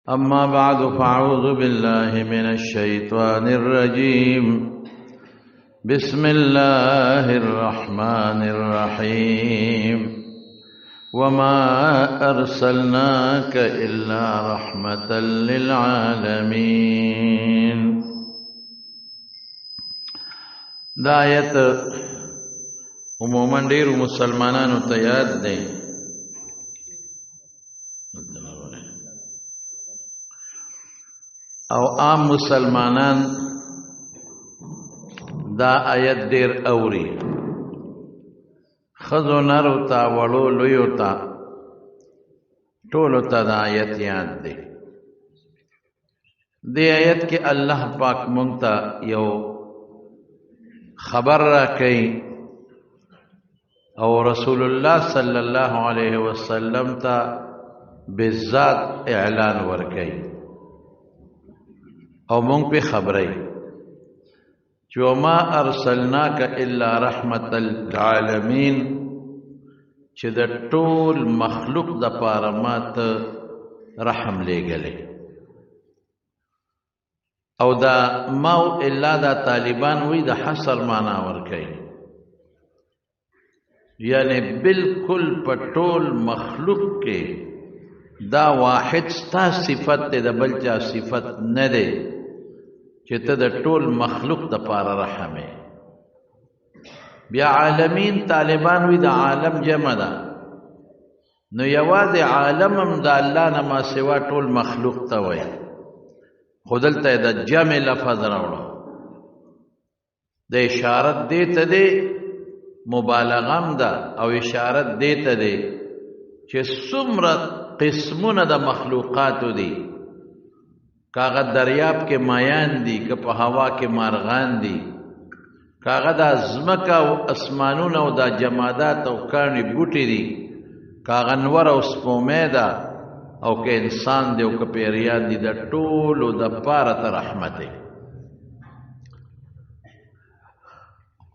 أما بعد فأعوذ بالله من الشيطان الرجيم. بسم الله الرحمن الرحيم. وما أرسلناك إلا رحمة للعالمين. دا آیت عموما ډیر مسلمانانو ته یاد دی، او عام مسلمانان دا آیت ډیر اوري. خزو نرو تا وړو لویو تا ټولو ته دا آیت یاد دی. دی آیت کې الله پاک مونږ ته یو خبر را کوي او رسول الله صلی الله علیه وسلم ته بالذات اعلان ورکوي او مونږ په خبرې چې وما ارسلناک الا رحمت للعالمین، چې د ټول مخلوق د پاره مات رحم لېږلی. او دا ماو الا دا طالبان وی د حصر معنا ورکوي، یعنی بالکل په ټول مخلوق کې دا واحد ستا صفت دی، د بل چا صفت نه دی چې ته د ټول مخلوق د پاره رحمه. بیا عالمین طالبان وی د عالم جمع ده، نو یوازې عالم هم د الله نه ما سوا ټول مخلوق ته وایي، خو دلته د جمع لفظ راوړو. د اشارت دې ته دی، مبالغه هم ده، او اشارت دې ته دی چې څومره قسمونه د مخلوقاتو دي، کاغه دریاب کې مایان دي، که په هوا کې مارغان دي، کاغه د ځمکه او اسمانونه او د جمادات او کاڼي بوټي دي، کاغه نور او سپومې ده، او که انسان دی او که پیریان دي، د ټولو د پاره ته رحمت دی.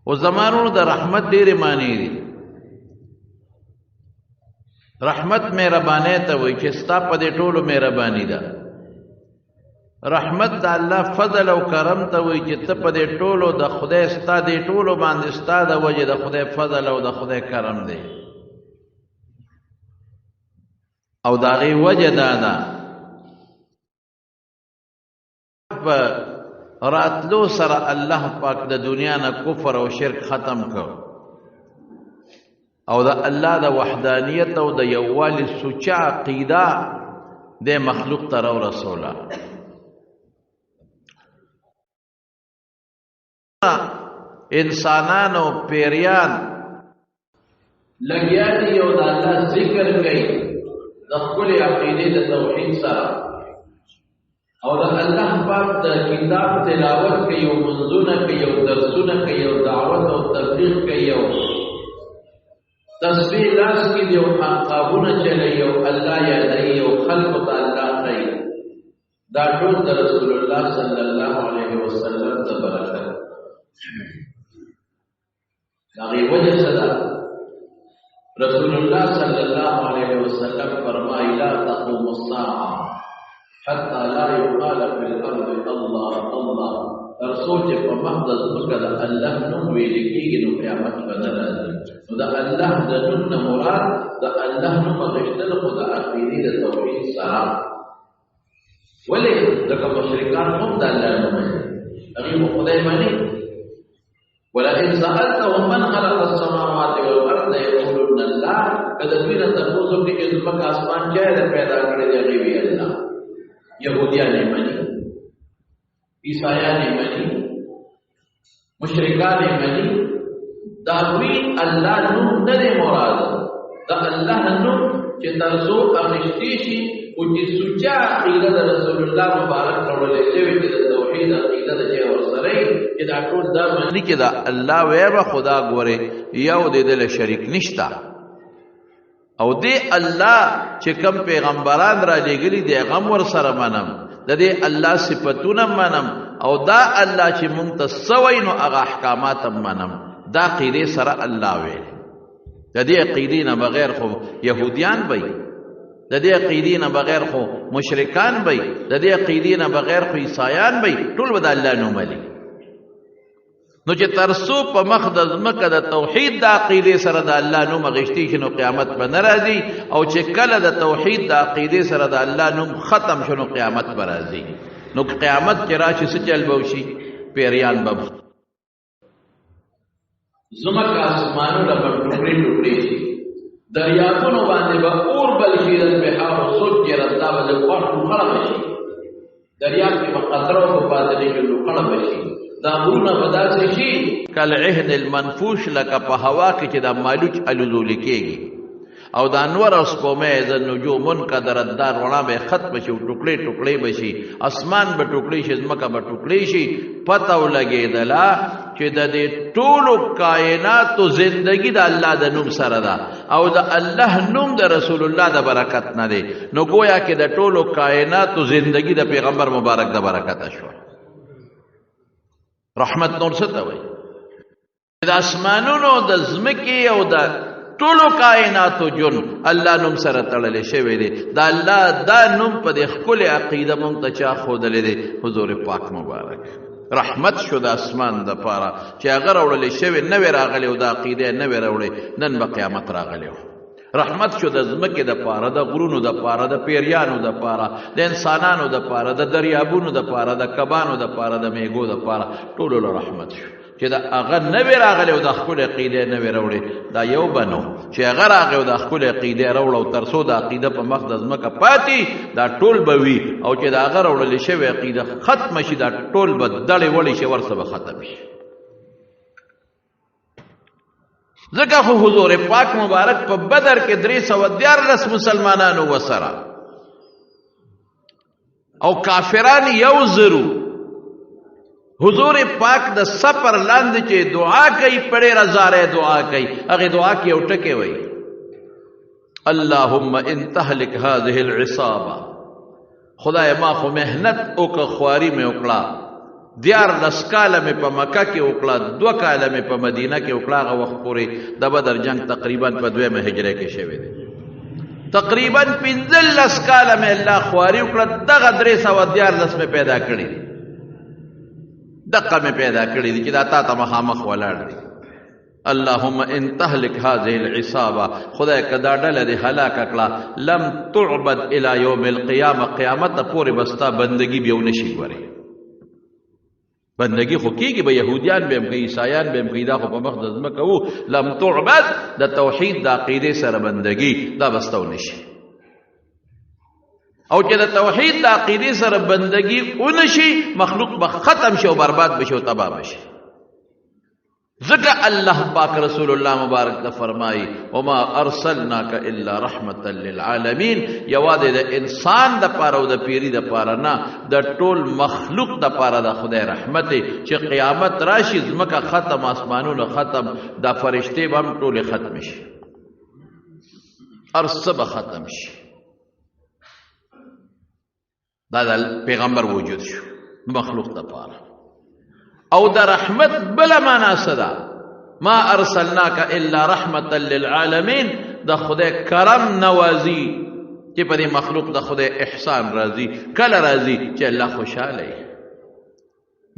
او زمانونو د رحمت ډېرې معنی دي. رحمت مهربانۍ ته وایي چې ستا په دې ټولو مهرباني ده. رحمت د الله فضل او کرم ته وایي چې ته په دې ټولو د خدای ستا دې ټولو باندې ستا د وجې د خدای فضل او د خدای کرم دی. او د هغې وجه دا ده په راتلو سره الله پاک د دنیا نه کفر او شرک ختم کړ، او د الله د وحدانیت او د یووالي سوچه عقیده د مخلوق ته راورسوله. انسانان او پیریان لګیا دي او د الله ذکر کوي د خپل عقیده د توحید سره، او د الله پاک د کتاب تلاوت کوي، او منځونه کوي، او درسونه کوي، او دعوت او تبلیغ کوي، او تسبیح لاس کې دی، او عقابونه چلوي، او الله یادوي، او خلق ته الله کوي. دا ټول د رسول الله صلی الله علیه وسلم ته برکت. هغې وجه څه ده؟ رسول الله صلی الله علیه وسلم فرمایي لا تقوم الساعه حتى لا يقال في الارض الله الله، تر څو چې په مخ د ځمکه د الله نوم ویل کېږي، نو قیامت به نه راځي. نو د الله د نوم نه مراد د الله نوم اخیستل خو د عقیدې د توحید سره. ولې؟ ځکه مشرکان هم د الله نوم مني، هغوی خو خدای مني. ولئن سألتهم من خلق السماوات والارض ليقولن الله، که د دوی نه تپوس وکړي چې ځمکه اسمان چا پیدا کړی دی، هغوی وایي الله. یهودیان یې مني، عیسایان یې مني، مشرکان یې مني. د هغوی الله نوم نه دی مراد، د الله نوم چې تر څو اخیستی شي، او چې سوچه عقیده د رسول الله مبارک راوړلی شوې چې د توحید عقیده د چا ورسره یي، چې دا ټول دا مني چې دا الله ویې به خدا ګورې یو د ده له شریک نشته. او دی الله چې کم پیغمبران را لېږلي دی هغه هم ورسره منم، د دې الله صفتونه منم، او دا الله چې مونږ ته څه وایي نو هغه احکامات هم منم. دا عقیدې سره الله ویل. د دې عقیدې نه بغیر خو یهودیان وایي د دې عقیدې نه بغیر خو مشرکان وي، د دې عقیدې نه بغیر خو عیسایان وي، ټول به د الله نوم لي. نو چې ترسو په مخ د ځمکه د توحید د عقیدې سره د الله نوم غشتي شي نو قیامت به نه راځي، او چې کله د توحید د عقیدې سره د الله نوم ختم شو نو قیامت به راځي. نو قیامت چې راشي څه چل به وشي؟ پیریان به ځمکه اسمانونه به ټوکړې ټوکړې شي، دریابونو باندې به اور بل شي، البحار سجرت، دا به د غوښ ټوکړه به شي، دریاب کې به قطره په پاتې نه شي ټوکړه به شي، دا غرونه به داسې شي کالعهن المنفوش، لکه په هوا کې چې دا مالوچ الوزول کېږي، او د انور او سپومې د نجوم منقدرت دا رڼا به ختم شي، ټوکړې ټوکړې به شي، اسمان به ټوکړې شي، ځمکه به ټوکړې شي. پته ولګېدله چې د دې ټولو کائناتو زندگی د الله د نوم سره ده، او د الله نوم د رسول الله د برکت نه دی. نو گویا کې د ټولو کائناتو زندگی د پیغمبر مبارک د برکت شو. رحمت نور څه ته وایي؟ د اسمانونو د ځمکې او د ټولو کائناتو جون الله نوم سره تړلې شوی دی. د الله دا نوم په دې ښکلې عقیده مونږ ته چا ښودلی دی؟ حضور پاک مبارک. رحمت شو د اسمان د پاره چې هغه راوړلې شوی نوې راغلی او د عقیده نوې راوړې، نن به قیامت راغلی. رحمت شو د ځمکې د پاره، د غرونو د پاره، د پیریانو د پاره، د انسانانو د پاره، د دریابونو د پاره، د کبانو د پاره، د میګو د پاره، ټولو له رحمت شو چې دا هغه نوې راغلی او د ښکلې عقیدې نوې راوړې. دا یو بنو چې هغه راغی او د ښکلې عقیدې راوړه او تر څو د عقیده په مخ د ځمکه پاتې، دا ټول به وي، او چې د هغه راوړلې شوې عقیده ختمه شي، دا ټول به دړې وړې شي، ورسه به ختم شي. ځکه خو حضور پاک مبارک په بدر کې 314 مسلمانانو وسره او کافران 1,000. حضور پاک د سفر لاندې چې دعا کوي، پړې رضاره دعا کوي، هغه دعا کې یو ټکی وایي: اللهم ان تهلك هذه العصابه. خدای ما خو مهنت وکړه، خواري مې وکړه، 14 کاله مې په مکه کې وکړه، 2 کاله مې په مدینه کې وکړه. هغه وخت پورې د بدر جنگ تقریبا په 2مه هجره کې شوی دی. تقریبا 15 کاله مې الله خواري وکړه، دغه 314 مې پیدا کړي، دقه مې پیدا کړي دي چې دا تا ته مخامخ ولاړ دي. اللهم ان تهلك هذه العصابه، خدای کدا ډله دې هلاک کړه، لم تعبد الى يوم القيامه، قیامت پورې بستا بندگی به ونشي. ګوري بندگی خو کېږي، به یهودیان به هم کوي، عیسایان به هم کوي، دا خو په مخ د ځمکه وو. لم تعبد د توحید د عقیدې سره بندگی دا بسته ونشي، او چې د توحید د عقیدې سره بندگی ونشي، مخلوق به ختم شي او برباد بشي او تباه بشي. ځکه الله پاک رسول الله مبارک ته فرمایي: وما ارسلناک الا رحمتا للعالمین. یوازې د انسان د پاره او د پیری د پاره نه، د ټول مخلوق د پاره د خدای رحمت چې قیامت راشي، ځمکه ختم، اسمانونه ختم، دا فرشتې به هم ټولې ختم شي، ارسه به ختم شي. دا د پیغمبر وجود شو مخلوق د پاره. او د رحمت بلا معنا صدا، ما ارسلناک الا رحمتا للعالمین، د خدای کرم نوازی چې په دې مخلوق د خدای احسان راځي. کله راځي چې الله خوشاله،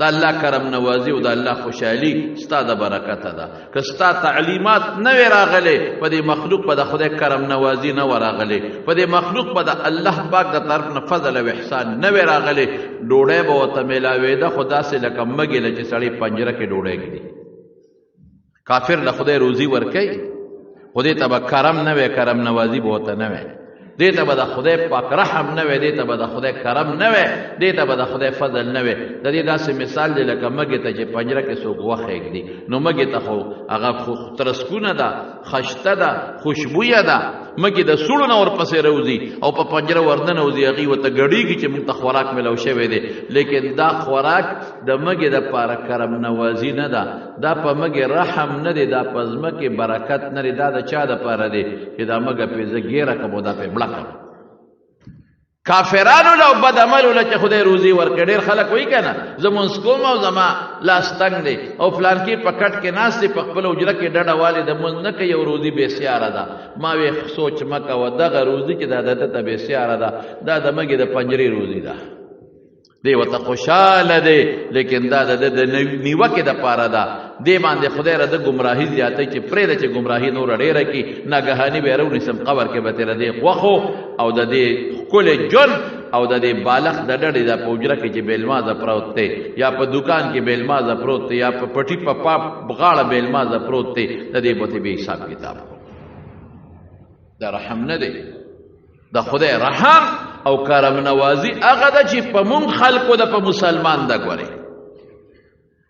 د الله کرم نوازی او د الله خوشحالي ستا د برکت ده. که ستا تعلیمات نه وي راغلي، په دې مخلوق په د خدای کرم نوازی نه وراغلي، په دې مخلوق په د الله پاک د طرف نه فضل او احسان نه وي راغلي، ډوډۍ به ورته میلاوېده، خو داسې لکه مږې له چې سړی پنجره کې ډوډۍ ږدي. کافر له خدای روزي ورکوي، خو دې ته به کرم نه وي، کرم نوازی به ورته نه وي، دې ته به د خدای پاک رحم نه وي، دې ته به د خدای کرم نه وي، دې ته به د خدای فضل نه وي. د دې داسې مثال دی لکه مږې ته چې پنجره کې څوک غوښه ږدي، نو مږې ته خو هغه ترسکونه ده، خشته ده، خوشبویه ده، مږې د سوړو نه ورپسې روځي او په پنجره ورننوځي، هغې ورته ګډېږي چې موږ ته خوراک میلاو شوی دی. لیکن دا خوراک د مږې دپاره کرم نوازي نه ده، دا په مږې رحم نه دی، دا په ځمکې برکت نه دی. دا د چا دپاره دی چې دا مږه پې زه ګیره کړم او دا پې مړه کړم. کافرانو له بد عملو له چې خدای روزي ورکړي. ډېر خلک وایي که نه زه مونځ کوم او زما لاس تنګ دی او فلانکي په کټ کې ناست دی په خپله حجره کې ډډه والې د مونځ نه کوي او روزي بېسیاره ده. ما وی سوچ مه کوه دغه روزي چې دا د ده ته بېسیاره ده دا د مږې د پنجرې روزي ده. دی ورته خوشحاله دی لیکن دا د نیوکې دپاره ده. دې باندې خدای را د ګمراهي زیاتی چې پرېږده چې ګمراهي نوره ډېره کړي ناګهاني به یې راونیسم قبر کې به تېره دې غوښو او د دې ښکلې ژوند او د دې بالښت د ډډې دا په حجره کې چې بېلمازه پروت دی یا په دوکان کې بېلمازه پروت دی یا په پټي په غاړه بېلمازه پروت دی د دې به بې حساب کتاب دا رحم نه دی. د خدای رحم او کرم نوازی هغه ده چې په مونږ خلکو د په مسلمان ده. ګورئ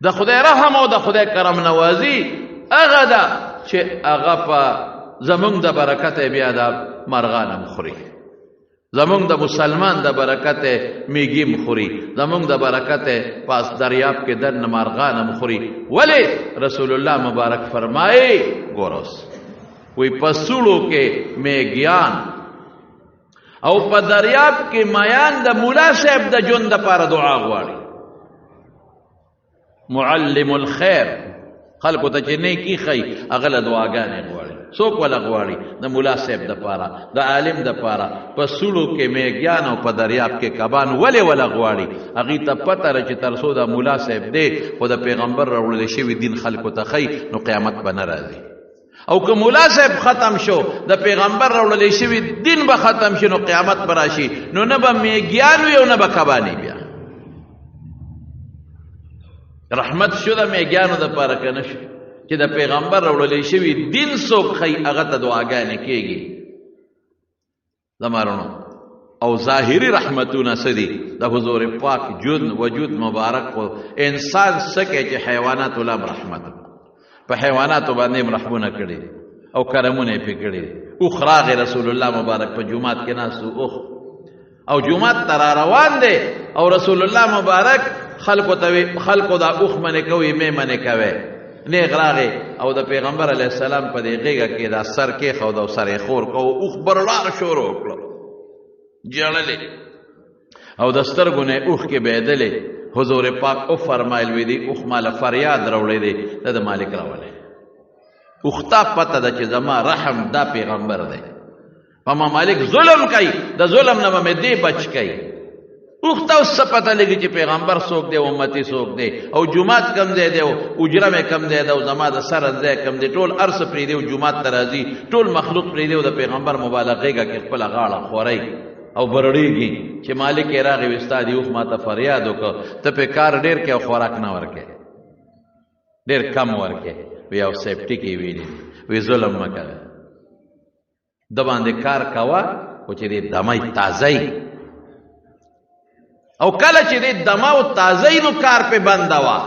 د خدای رحم او د خدای کرم نوازی هغه ده چې هغه په زمونږ د برکته بیا د مرغانم خوري زمونږ د مسلمان د برکته میږیم خوري زمونږ د برکته پاس دریاب کې دننه مرغانم خوري. ولی رسول الله مبارک فرمایي ګوروس وی په سوړو کې میږیان او په دریاب کې میان د مولا صاحب د ژوند دپاره دعا غواړي. معلم الخیر خلکو ته چې نیکي ښیي هغه له دعاګانې غواړي. څوک وله غواړي؟ د ملا صاحب دپاره د عالم دپاره. په سوړو کې میږیان او په دریاب کې کبان ولې وله غواړي؟ هغوی ته پته ده چې تر څو د ملا صاحب دی خو د پیغمبر راوړلی شوي دین خلکو ته ښیي نو قیامت به نه راځي. او که مولا صاحب ختم شو د پیغمبر راوړلی شوي دین به ختم شي نو قیامت به راشي نو نه به میږیان وي او نه به کبانې بیا. رحمت شو د میږیانو دپاره که نه شو چې د پیغمبر راوړلی شوي دین څوک ښیي هغه ته دعاګانې کېږي. زمارونو او ظاهري رحمتونه څه دي؟ د حضور پاک وجود مبارک خو انسان څه کوي چې حیواناتو له رحمت په حیواناتو باندې رحمونه کړي او کرمونه یې پې کړي. اوښ راغی رسول الله مبارک په جومات کې ناست اوښ او جومات ته را روان دی او رسول الله مبارک خلکو دا اوښ منې کوي مې منې کوي. نیغ راغی او د پیغمبر علیه السلام په دې غېږه کې دا سر کېښود او سر یې خور کو اوښ برړار شروع کړه ژړلې او د سترګو نه اوښ کې بهېدلې. حضور پاک او فرمایل وی دی اوښ ماله فریاد راوړی دی د مالک راوړی. اوښ ته پته ده چې زما رحم دا پیغمبر دی په ما مالک ظلم کوي د ظلم نه به مې دې بچ کوي. اوښ ته اوس څه پته لګي چې پیغمبر څوک دی امتي څوک دی او جومات کم ځای دی او اجره مې کم ځای دی او زما د سر ځای کم دی. ټول هر څه پرېږدي او جومات ته راځي ټول مخلوق پرېږدي او د پیغمبر مبارک غېږه کې خپله غاړه خورئ او برړېږي چې مالک یې راغی وي ستا دې اوښ ما ته فریاد وکړه ته پې کار ډېر کې او خوراک نه ورکې ډېر کم ورکې. وی او صاحب ټکې ویلي وی ظلم مه کوه د باندې کار کوه خو چې دې دمه تازه او کله چې دې دمه او تازه نو کار پې بندوه.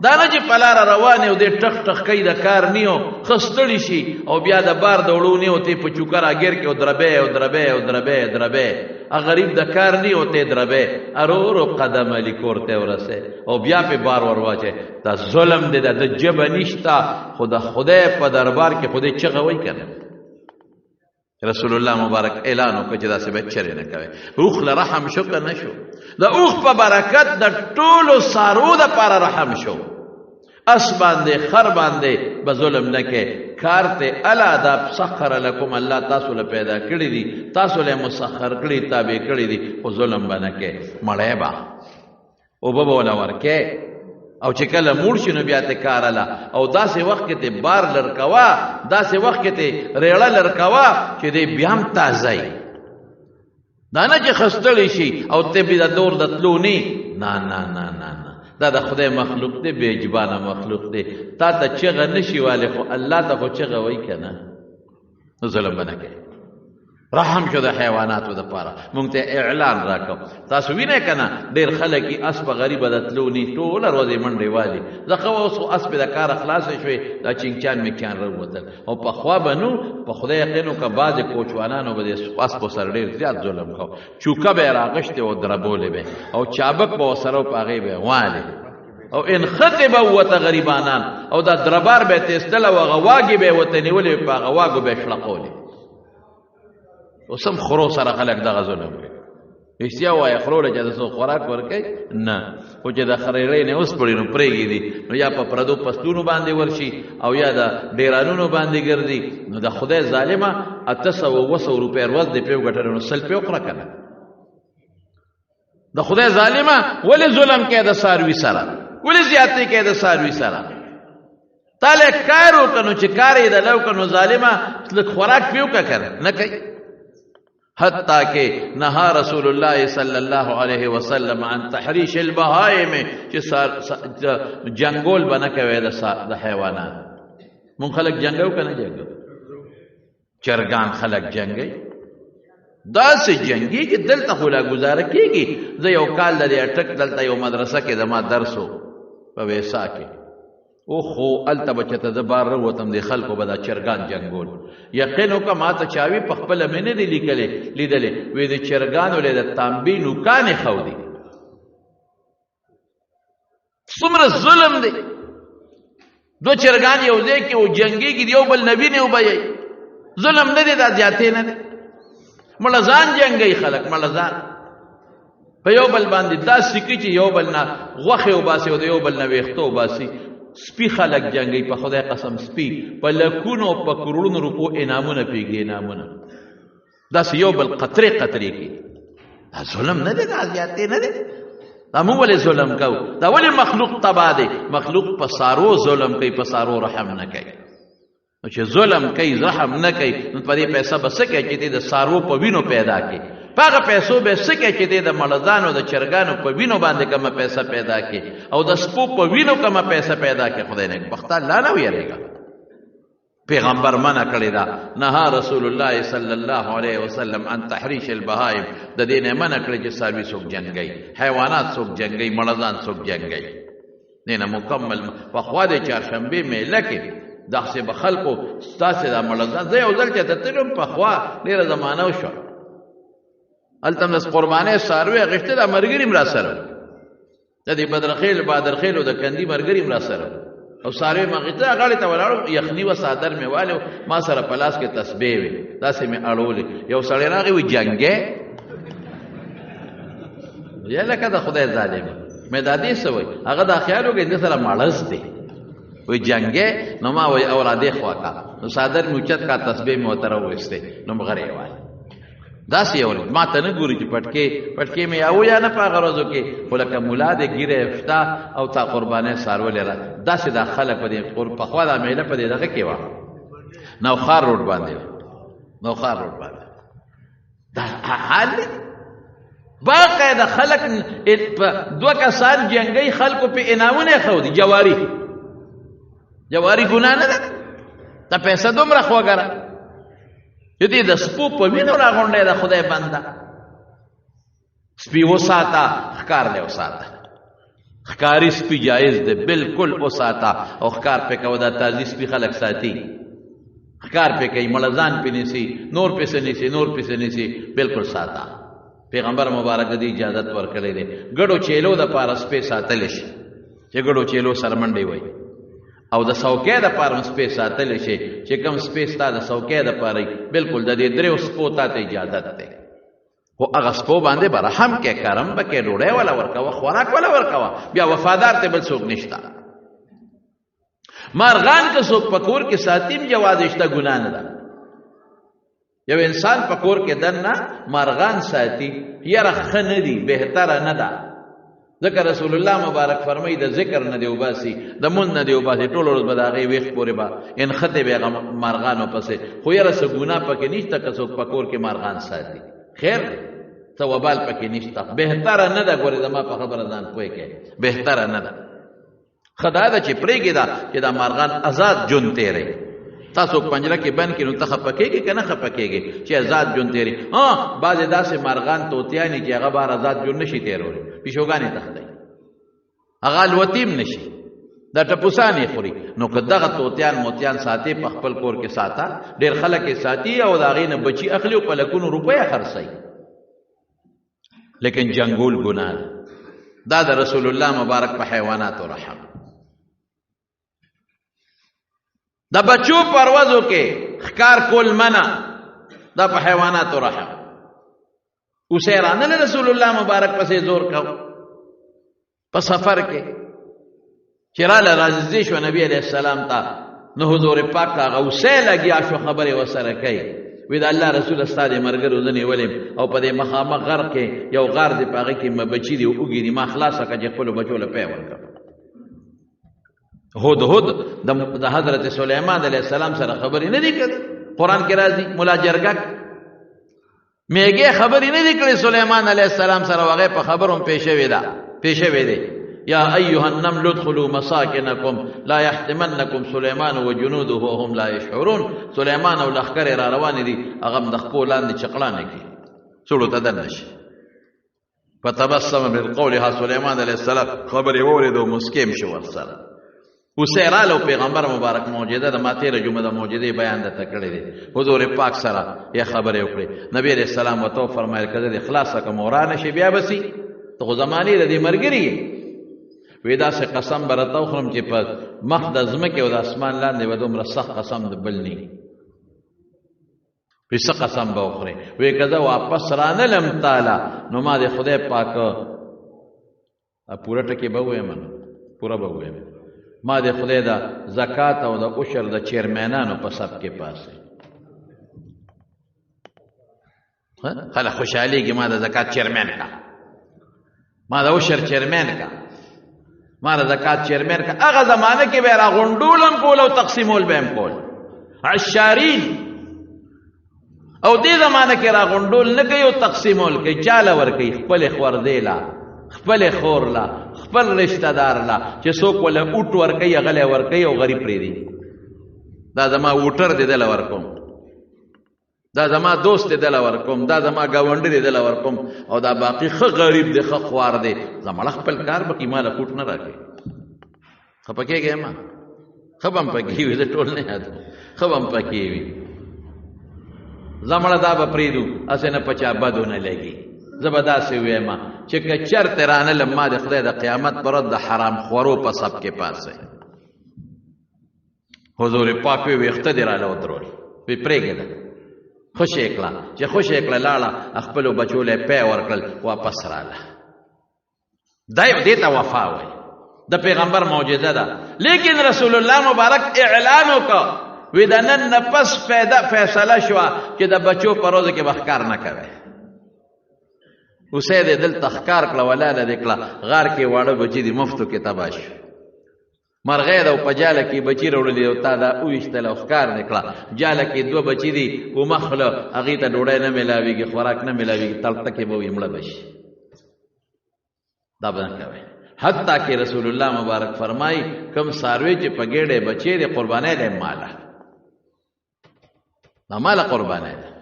دا نه چې په لاره روان او دې ټخ ټخ کوي د کار نیو ښه ستړي شي او بیا د بار د وړو نیو ته په چوکه راګیر کې او دربې او دربې او دربې دربې غریب د کار نیو ته دربې ارو ورو قدم علی کور ته ورسه او بیا په بار ورواچه. دا ظلم دی د جبه نشته خو د خدای په دربار کې خدای چغه وایي که نه. رسول الله مبارک اعلان وکړ چې داسې به چرې نه کوي. اوښ له رحم شو که نه شو؟ د اوښ په برکت د ټولو څارو دپاره رحم شو. اس باندې خر باندې به ظلم نه کې کار ته الا دا سخر لکم الله تاسو له پیدا کړي دي تاسو له مسخر کړي تابع کړي دي خو ظلم به نه کې. مړی به اوبه به وله ورکې او چې کله موړ شي نو بیا ته کار اله او داسې وخت کې ته بار لرکوه داسې وخت کې ته ریړه لرکوه چې دی بیا هم تازه وي. دا نه چې خستړی شي او ته بې د دور د تلو نه نه نه نه نه دا د خدای مخلوق دی بې جبانه مخلوق دی. تا ته چغه نه شي والی خو الله ته خو چغه وایي که نه نو ظلم به نه کوي. رحم شو د حیواناتو دپاره مونږ ته اعلان راکړو. تاسو وینئ که نه ډېر خلک یې اس په غریبه د تلو نی ټوله ورځ یې منډې والي. زه ښه اوس خو اس پې د کاره خلاصه شوې دا چینګچان میکچان راووتل او پخوا به نو په خدای یقین وکړه بعضې کوچوانانو به د اس په سر ډېر زیات ظلم کو. چوکه به یې راغشتې او دربولې به او چابک به ورسره و په هغې به یې والې او انخطې به ووته غریبانان او دا دربار به یې تیستل او هغه واګې به یې ورته نیولې په هغه واګو به یې شړقولې. اوس هم خرو سره خلک دغه ظلم کوي. اشتیا وای خروله چې د سو خوراک ورکي نه او چې د خریلې نه اوس پړي نو پرېږي دي نو یا په پردو پستونو باندې ورشي او یا د ډیرانونو باندې ګرځي نو د خدای ظالمه 800 روپۍ ورځ دې پیو ګټل نو سل پیو خورا کنه د خدای ظالمه ولې ظلم کې د ساروي سره ولې زیاتې کې د ساروي سره تاله کارو کنو چې کارې د لو کنو ظالمه خوراک پیو کا کړ نه کوي حتی کہ نہا رسول اللہ صلی اللہ علیہ وسلم عن تحریش البہائم چې جنگول بنا کوي د حیوانات مون خلق جنگو کنه جنگو چرګان خلق جنگي دا سه جنگي کې دلته خلا گزاره کیږي زه یو کال د اٹک دلته یو مدرسه کې د ما درسو په ویسا کې او خو الته بچته د بار وروتم د خلکو به دا چرګان جنگول یقینو کا ما ته چاوي په خپل مینه دی لیدلې وې د چرګانو له د تانبي نوکانې خو دي څومره ظلم دی دو چرګان یو ځای کې او جنگي کې یو بل نبی نه وبایي ظلم نه دی دا جاته نه دی ملزان جنگي خلک ملزان په یو بل باندې دا سکی چې یو بل نه غوخه وباسي او یو بل نه ویختو وباسي سپی خلق جنگی په خدای قسم سپی په لکونو په کروڑونو روپو انعامونه پیږي انعامونه دا یو بل قطره کې دا ظلم نه دی دا زیاتې نه دی دا مو ولې ظلم کو دا ولې مخلوق تبا دی مخلوق په سارو ظلم کوي په سارو رحم نه کوي نو چې ظلم کوي رحم نه کوي نو په دې پیسې بس کې چې د سارو په وینو پیدا کوي پاغه پیسو به سکه چې د ملزانو د چرګانو په وینو باندې کومه پیسې پیدا کی او د سپو په وینو کومه پیسې پیدا کی خدای نه بخته لا نه ویریږي پیغمبر منع کړی دا نه رسول الله صلی الله علیه وسلم ان تحریش البهائم د دې نه منع کړی چې ساروي څوک جنگي حیوانات څوک جنگي ملزان څوک جنگي نه مکمل په خوا د چهارشنبه میله کې دغه به خلکو ستاسو د ملزان زه یو ځل چې ته تلم په خوا ډیره زمانہ وشو التم دس قربانه ساروی غشته د مرګري مرا سره د دې بدرخیل او د کندي مرګري مرا سره او ساروی مغته غاړه ته ولاړو یخنی و صادر میوالو ما سره پلاس کې تسبیح وي داسې می اړول یو سړی راغی و جنگه یا لکه د خدای ظالم مې د دې سوې هغه د خیالو کې د سره مالز دی وی جنگه نو ما وی اوراده خواکا نو صادر موچت کا تسبیح مو تر وسته نو مغری وای دا سی اول ما ته نه ګوري چې پټکې مې او یا نه پاغه ورځو کې ولکه مولا دې ګیره افتا او تا قربانه سارول را دا سی دا خلک په دې قرب په خوا د میله په دې دغه کې وا نو خار روډ باندې دا حال باقاعده خلک دوه کسان جنگي خلکو په انعامونه خو دي جواری ګنا نه ده تا پیسې دومره خواګره یدې د سپو په وینو راغونډه د خدای بنده سپي وساته ښکار له وساته ښکاری سپي جایز ده بالکل وساته او ښکار په کو دا تازي سپي خلک ساتي ښکار په کوي ملزان پینسی نور پیسې نسی بالکل ساته پیغمبر مبارک دې اجازه ورکړې ده ګړو چیلو د پارس په ساتل شي چې ګړو چیلو سرمنډي وای او د سوکې د پاره سپیس ساتل شي چې کوم سپیس تا د سوکې د پاره بالکل د دې درو سپو ته اجازه ده خو هغه سپو باندې برحم کې کرم بکې ډوړې ولا ورکوا خوراک ولا ورکوا بیا وفادار ته بل څوک نشتا مارغان که څوک پکور کې ساتیم جواز شته ګنا نه ده یو انسان پکور کې دنه مارغان ساتي یره خنه دي بهتره نه ده ذکر رسول الله مبارک فرمای د ذکر نه دی وباسي د مون نه دی وباسي ټول ورځ به داغه ویخ پورې با ان خطه به مارغانو پسې خو یې رس ګنا پکې نشته که څوک پکور کې مارغان ساتي خیر ثوابال پکې نشته بهتره نه ده ګوره زما په خبره ځان پوي کې بهتره نه ده خدای دا چې پرېګی دا چې دا مارغان آزاد جون تیرې تاسو پنجره کې بند کې نو ته خپکیږي کنه خپکیږي چې آزاد جون تیرې بعض داسې مارغان توتیانی چې هغه بار آزاد جون نشي تیرول پیشوګانې تخته هغه الوتیم نشي دا ټپوسانې خوري نو که دغه توتیان موتیان ساتي په خپل کور کې ساته ډېر خلک یې ساتي او د هغې نه بچي اخلي او په لکونو روپیه خرڅوي لیکن جنګول ګناه دا د رسول الله مبارک په حیواناتو رحم د بچو پروازو کې ښکار کول منع دا په حیواناتو رحم اوسه رانه رسول الله مبارک پسې زور کاو په سفر کې چراله راځي شو نبی علیہ السلام ته نو حضور پاک هغه اوسه لګیا شو خبره وسره کوي وی دا الله رسول استاد مرګرو ځنی ولې او په دې مخامخ غر کې یو غار دی پاغه کې مبچی دی وګيري ما خلاصه کړه خپل بچو له پی ورکړ هود د حضرت سليمان عليه السلام سره خبرې نه دي کړې قران کې راځي مولا جرګک میګه خبرې نه دي کړې سليمان عليه السلام سره وغه په خبروم پېښه وې دي یا ایها النمل ادخلوا مساکنکم لا يحتمنکم سليمان وجنوده وهم لا يشعرون سليمان او لخر را روان دي هغه د خپل لاندې چقلانه کې څړو ته دنش فتبسم بالقول ها سليمان عليه السلام خبر اورید او مسکیم شو ورسره وسیرالو پیغمبر مبارک معجزه د ماته رجمه د معجزه بیان د تکړه دي حضور پاک سره یا خبر وکړي نبی عليه السلام وتو فرمایل کړه اخلاص کوم ورانه شی بیا بسی ته زمانی د دې مرګري ودا سے قسم برتاو خرم چې په مخ د زمکه او د اسمان لاندې ودوم رسخ قسم د بلنی پس قسم به اخره وی کذا واپس رانه لم تعالی نو ما د خدای پاک پورا ټکی به وایم پورا به وایم ما د خدای د زکات او د عشر د چیرمنانو په سب کې پاسه خلا خوشحالی کې ما د زکات چیرمن کا ما د عشر چیرمن کا ما د زکات چیرمن کا هغه زمانه کې به را غونډولم کول او تقسیمول به هم کول عشارین او دې زمانه کې را غونډول نه کوي او تقسیمول کوي چاله ور کوي خپل خور دیلا خپل خور لا خپل رشتہ دار لا چې څوک ولا اوټ ور کوي غلې ور کوي او غریب پری دی دا زما ووټر دی دل ور کوم دا زما دوست دی دل ور کوم دا زما گاونډي دی دل ور کوم او دا باقی خ غریب دی خ خوار دی زما خپل کار به کیماله کوټ نه راکې خپکهږه ما خبم پکې وي د ټول نه یاد خبم پکې وي زمړه دا به پریدو اسنه پچا بدونه لګي زبدا سی وېما چې کچر ترانه لما د خدای د قیامت پر د حرام خورو په سب کې پاسه حضور پاک وی اختدراله وترول وی پرېګل خوش اکلا چې خوش اکلا لاړه خپل بچو له پی ورکل واپس رااله دای دې ته وفا وای د پیغمبر معجزه ده لیکن رسول الله مبارک اعلان وکړ وی د نن نفس فیصله شو چې د بچو په روزه کې بخکار نه کوي اوسه دې دل تخکار کړه ولا نه دکړه غار کې واړه بچی دي مفتو کې تباش مرغې دا په جاله کې بچی وروړلې او تا دا اوښتل افکار نکړه جاله کې دوه بچی دي او مخله هغه ته ډوډۍ نه ملاويږي خوراک نه ملاويږي تل تکي به یمړه بشي دا باندې کوي حتی کې رسول الله مبارک فرمای کم ساروي چې پګېړې بچي دي قربانې ده مالا نه مالا قربانې ده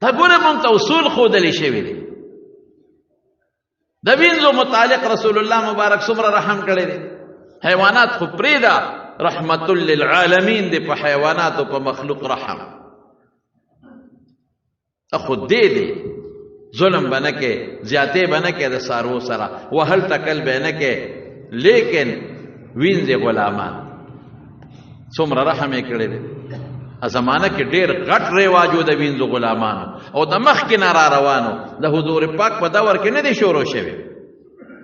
تا ګوره مونږ ته اصول خودلې شوی دي د وینځو متعلق رسول الله مبارک څومره رحم کړی دی حیوانات خو پریدا رحمت للعالمین دی په حیوانات او په مخلوق رحم اخو دې دی ظلم بنه کې زیاته بنه کې د سارو سره وهل تکل بنه کې لیکن وینځي غلامان څومره رحم یې کړی دی زمانه کې ډېر غټ رواجو د وینځو غلامانو او د مخ کې نارا روانو د حضور پاک په دور کې نه دي شروع شوی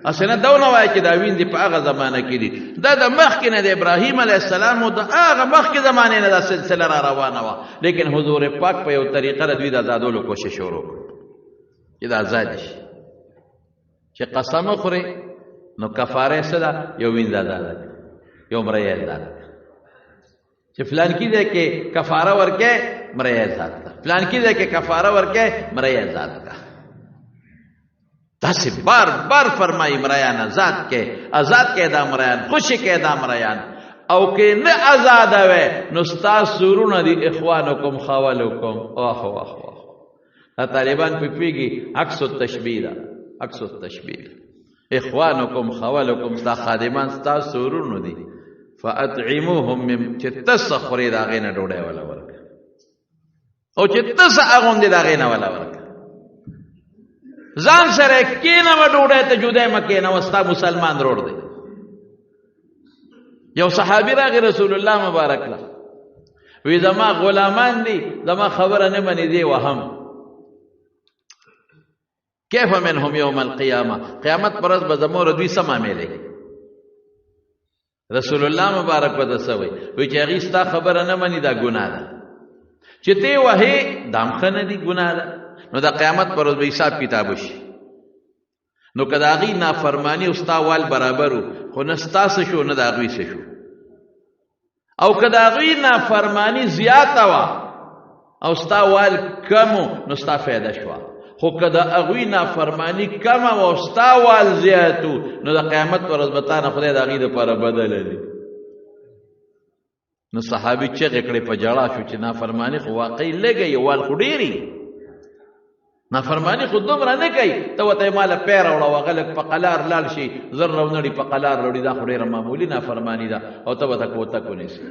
اسنه دونه وای چې دا وینځي په هغه زمانه کې دي دا د مخ کې نه د ابراهیم علی السلام او د هغه مخ کې زمانه نه د سلسله را روانه و لیکن حضور پاک په یو طریقه د دوی د آزادولو کوشش شروع چې دا آزاد شي چې قسم خوري نو کفاره سره یو وینځه ده یو مړی ده چې فلان کې ده کې کفاره ورکه مړی آزاد کا فلان کې ده کې کفاره ورکه مړی آزاد کا تاسو بار بار فرمایي مړیان آزاد کې دا مړیان خوشي کې دا مړیان او کې نه آزاد وي نو تاسو سورونه دي اخوانکم خوالکم اوه اوه اوه طالبان په پیږي عکس التشبیه ده عکس التشبیه اخوانکم خوالکم تا خادمان تاسو سورونه دي فاطعموهم من چتسخري دا غینه ډوډۍ ولا ورک او چتس اغوند دا غینه ولا ورک ځان سره کینه و ډوډۍ ته جوړه مکه نه وستا مسلمان روړ دی یو صحابي راغی رسول الله مبارک له وی زما غلامان دي زما خبره نه مني دی وهم کیف منهم یوم القیامه، قیامت پر ورځ به زموږ دوی څه معاملې. رسول الله مبارک په دسه وی چې هغې ستا خبره نه مني دا ګناه ده، چې ته وهې دا هم ښه نه دي، ګناه ده. نو د قیامت پر ورځ به حساب کتاب وشي. نو که د هغې نافرماني او ستا وال برابر و، خو نه ستا څه شو نه د هغوی څه شو. او که د هغوی نافرماني زیاته وه او ستا وال کم و، نو ستا فایده شوه. خو که د هغوی نافرماني کمه و او ستا وال زیات و، نو د قیامت پر ورځ به تا نه خدای د هغې دپاره بدله دي. نو صحابي چغې کړې په ژړا شو چې نافرماني خو واقعي لږه یې، وال خو ډېرې. نافرمانی خود دومره نه کوي، ته ورته ماله پیر راوړه هغه لږ په قلار لاړ شي، زر راونړي په قلار راوړي، دا خو ډېره معمولي نافرماني ده. او ته ورته کوتک ونیسي،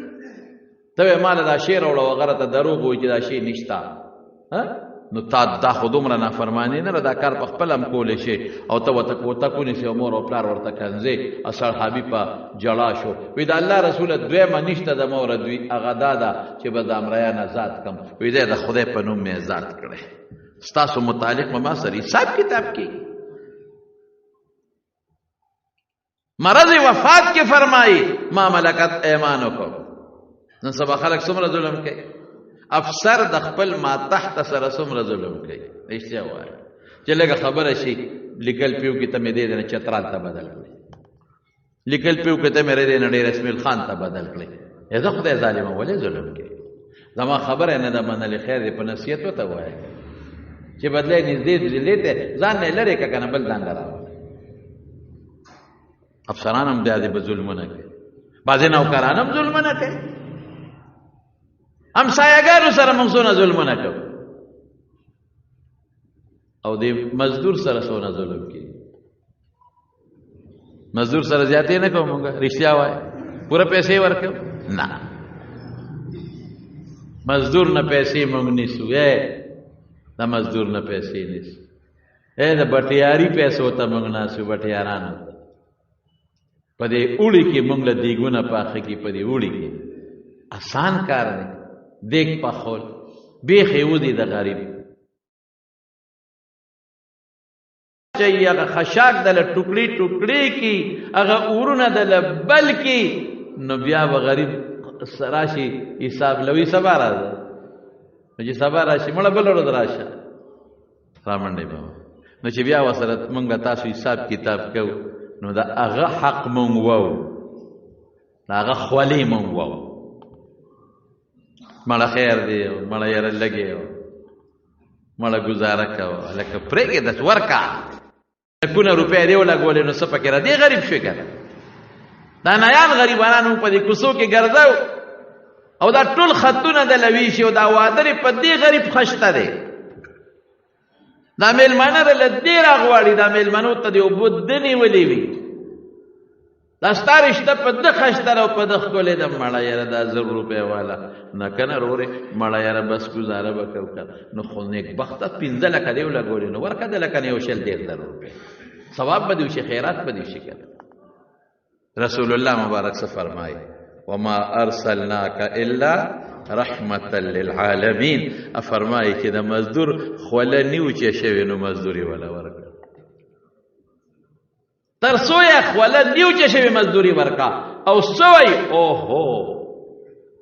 ته وایې ماله دا شی راوړه هغه راته دروغ وایي چې دا شی نشته. نو تا دا خو دومره نافرماني نه ده، دا کار په خپله هم کولی شي. او ته ورته کوتک ونیسي او مور او پلار ورته کنځې. صحابي په ژړا شو، وایي د الله رسوله دویمه نشته د موره دوی، هغه دا ده چې به د امریان ازاد کړم. وایي دی د خدای په نوم مې ازاد کړی. ستاسو متعلق ما سره حساب کتاب کی. مرض وفات کې فرمایي ما ملکت ایمانکم. نن سبا خلک څومره ظلم کوي، افسر د خپل ما تحت سره څومره ظلم کوي. رښتیا وایي چې لږه خبره شي لیکل پیو کې ته مې دې نه چترال ته بدل کړي، لیکل پیو کې ته مې دې نه ډېر اسماعیل خان ته بدل کړي. زه خدای ظالمه ولې ظلم کوي؟ زما خبره نه ده منلې، خیر دې په نصیحت ورته وایي چې بدلې نږدې ځلې ته ځان نه لرې که کنه بل ځان له راوړه. افسران هم دې به ظلمونه کوي، بعضې نوکران هم ظلمونه کوي، همسایهګانو سره موږ څونه ظلمونه کوو، او دې مزدور سره څونه ظلم کوي. مزدور سره زیاتې نه کوو موږ، رښتیا وایه پوره پیسې ورکوو نه، مزدور نه پیسې موږ نیسو. د مزدور نه پیسې نیسو، د بټیاري پیسو ته موږ ناسو. بټیارانو په دې اوړي کې موږ له دیګونه پاخه کې، په دې اوړي کې آسان کار دی دیګ پخول، بیخې ودي د غریب چې هغه خشاک دله ټوکړي ټوکړي کی، هغه اورونه دله بل کی، نو بیا به غریب راشي حساب لوي سبا راځه. نو چې سبا راشي مړه بل ورځ راشه رامنډې به، نو چې بیا ورسره مونږ تاسو حساب کتاب کوو، نو د هغه حق مونږ وو، د هغه خولې مونږ وو. مړه خیر دی، مړه یاره لګې، مړه ګزاره کوه، لکه پرېږدې داسې ورکه. لکونه روپۍ دې ولګولې نو څه پکې را دې غریب شوې که نه. دا نایان غریبانان مونږ په دې کوڅو کې ګرځو، او دا ټول خطونه د لویشي، او دا وادرې په دې غریب خشته دی. دا میلمانه له دې راغواړي، دا میلمنو ته د اوبو ده نیولې وي، دا ستا رشته په ده خشته او په ده ښکلې ده. مړه یاره دا 1000 روپۍ والا نه که نه رورې، مړه یاره بس ګزاره به کوو که نو. خو نیکبخته 15 لکه دې ولګولې نو ورکه ده لکه نه 1.5 روپۍ، ثواب به دې وشي، خیرات به دې وشي که نه. رسول الله مبارک څه فرمایي؟ وما ارسلناک الا رحمت للعالمین. فرمایي چې د مزدور خوله نیو چې شوی نو مزدوري ولا ورکړه، تر څو یې خوله نیو چې شوی مزدوري ورکا. او سوی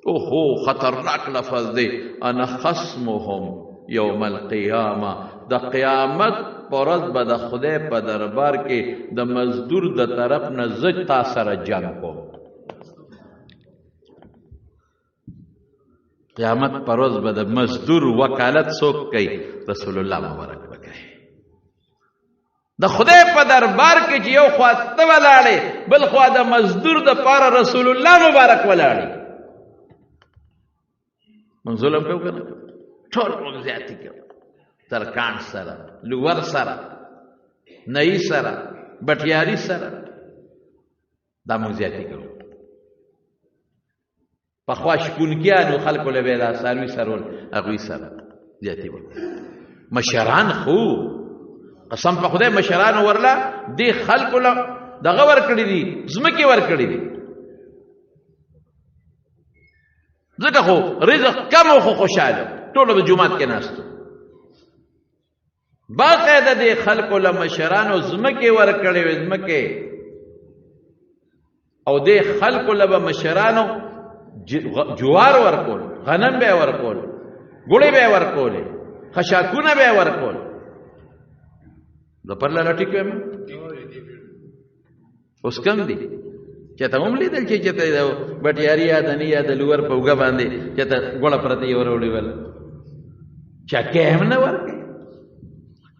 اوهو خطرناک لفظ دی، انا خصمهم یوم القیامه. د قیامت پر ورځ به د خدای په دربار کې د مزدور د طرف نه زه تا سره جنګ کوم. قیامت پر ورځ به د مزدور وکالت څوک کوي؟ رسول الله مبارک به کوي. د خدای په دربار کې چې یو خوا ته ولاړې، بل خوا د مزدور د پاره رسول الله مبارک ولاړې. موږ ظلم کوو که نه کوو؟ ټول موږ زیاتې کوو، ترکان سره، لور سره، نئی سره، بټیاري سره، دا موږ زیاتې کوو. پخوا شپونکیانو خلکو له به دا څاروي سرول، هغوی سره زیاتې وکړو. مشران خو قسم په خدای مشرانو ورله دې خلکو له دغه ورکړي دي، ځمکې ورکړي دي، ځکه خو رزق کم او خو خوشحاله ټولو به جومات کې ناستو. باقاعده دې خلکو له مشرانو ځمکې ورکړې وې ځمکې او دې خلکو له به مشرانو جوار ورکول غنم به ورکول ګوړې به ورکولې خشاکونه به ورکول د پرله لټي کوم اوس کم دي چې ته هم لیدل چې ته بټیاري یا دني یا د لور په وګه باندې چې ته ګوړه پرته یې وروړې ول چکه هم نه ورکې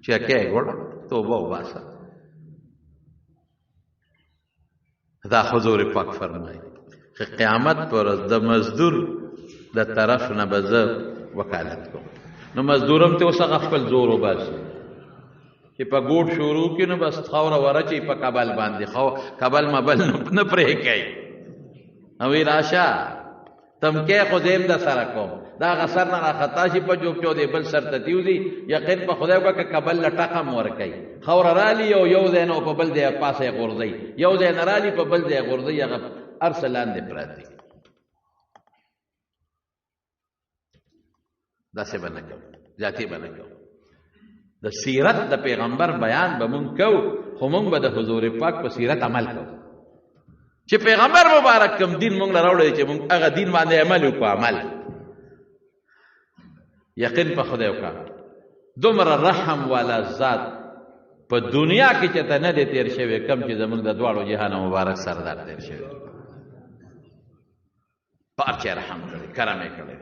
چکه ګوړه توبه وباسه دا حضور پاک فرمایي قیامت پر د مزدور د طرف نه به زه وکالت کوم نو مزدورم ته اوس هغه خپل زور وباسي چې په ګوټ شروع کړي نو بس خاوره ورچي په کابل باندې کابل مبل نه پرې کوي او راشه تم کې خو دیم د سره کوم دا غسر نه راخطا شي په جوب چو دی بل سر ته تیوزي یقین په خدای وکړه کابل لټقم ورکي خاوره رالی یو ځای نو په بل دی پاسه غورځي یو ځای نه رالی په بل دی غورځي هغه ارسلان دی پراتی داسې به نه کوم ذاتي به نه کوم د سیرت د پیغمبر بیان به مونږ کوو خو مونږ به د حضور پاک په سیرت عمل کوو چې پیغمبر مبارک کوم دین مونږ له راوړی چې مونږ هغه دین باندې عمل وکړو عمل یقین په خدای وکړه دومره رحم والا ذات په دنیا کې چې ته نه دی تیر شوی کم چې زمونږ د دواړو جهانو مبارک سردار تیر شوی پارچه رحم کړی کرم یې کړی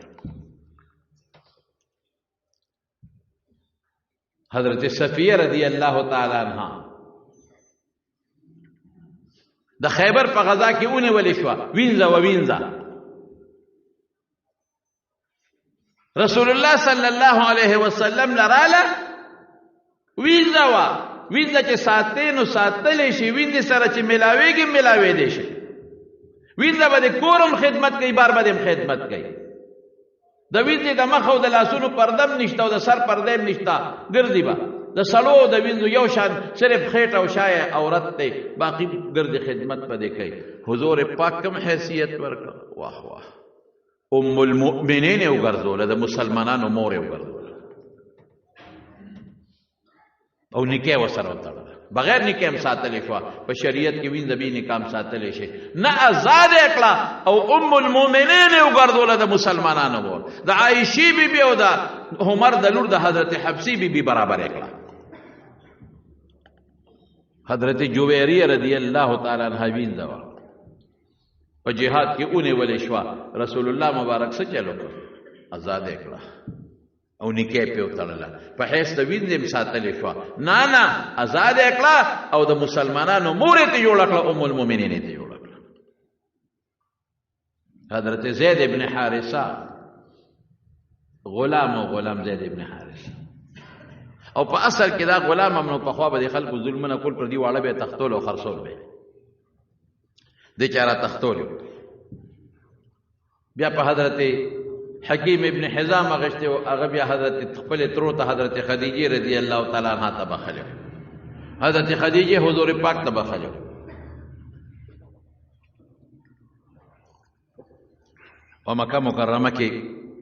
حضرت صفیه رضی اللہ تعالی عنہ د خیبر په غزا کې اونې ولې شوه وینځه و وینځه رسول الله صلی الله علیه وسلم لراله وینځه و وینځه چې ساتې نو ساتلی شي وینځې سره چې ملاویږي ملاویدی شي وینځه به د کورم خدمت کوي بار به د خدمت کوي د وینځې د مخ او د لاسونو پردم نشته او د سر پردیم نشته ګرځي به د سړو د وینځو یو شان صرف خېټه او شایه عورت دی باقي ګرځي خدمت په دې کوي حضور پاک کم حیثیت ورکړه واه واه ام المؤمنین یې وګرځوله د مسلمانانو مور یې وګرځوله او نکاح ورسره وتړله بغیر نکاح هم ساتلی شوه په شریعت کې وینځه بې نکاح هم ساتلی شي نه ازاد یې کړه او ام المؤمنین یې وګرځوله د مسلمانانو مور د عایشې بیبي او د عمر د لور د حضرت حفصې بیبي برابر یې کړه حضرت جویریه رضی الله تعالی عنها وینځه وه په جهاد کې اونې ولې شوه رسول الله مبارک څه چل وکړ ازاد یې کړه او نکاح پې وتړله په حیث د وینځې هم ساتلې شوه نه نه ازاد یې کړه او د مسلمانانو مور یې ته جوړه کړه ام المؤمنین یې ته جوړه کړه حضرت زید ابن حارثه غلام زید ابن حارثه او په اصل کې دا غلام هم نو پخوا به د خلکو ظلمونه کول پر دې واړه به یې تختول او خرڅول به دې چا را تختول بیا په حضرت حکیم ابن حزام غشته او هغه بیا حضرت خپل ترو ته حضرت خدیجه رضی الله تعالی عنها ته بخلو حضرت خدیجه حضور پاک ته بخلو او مکه مکرمه کې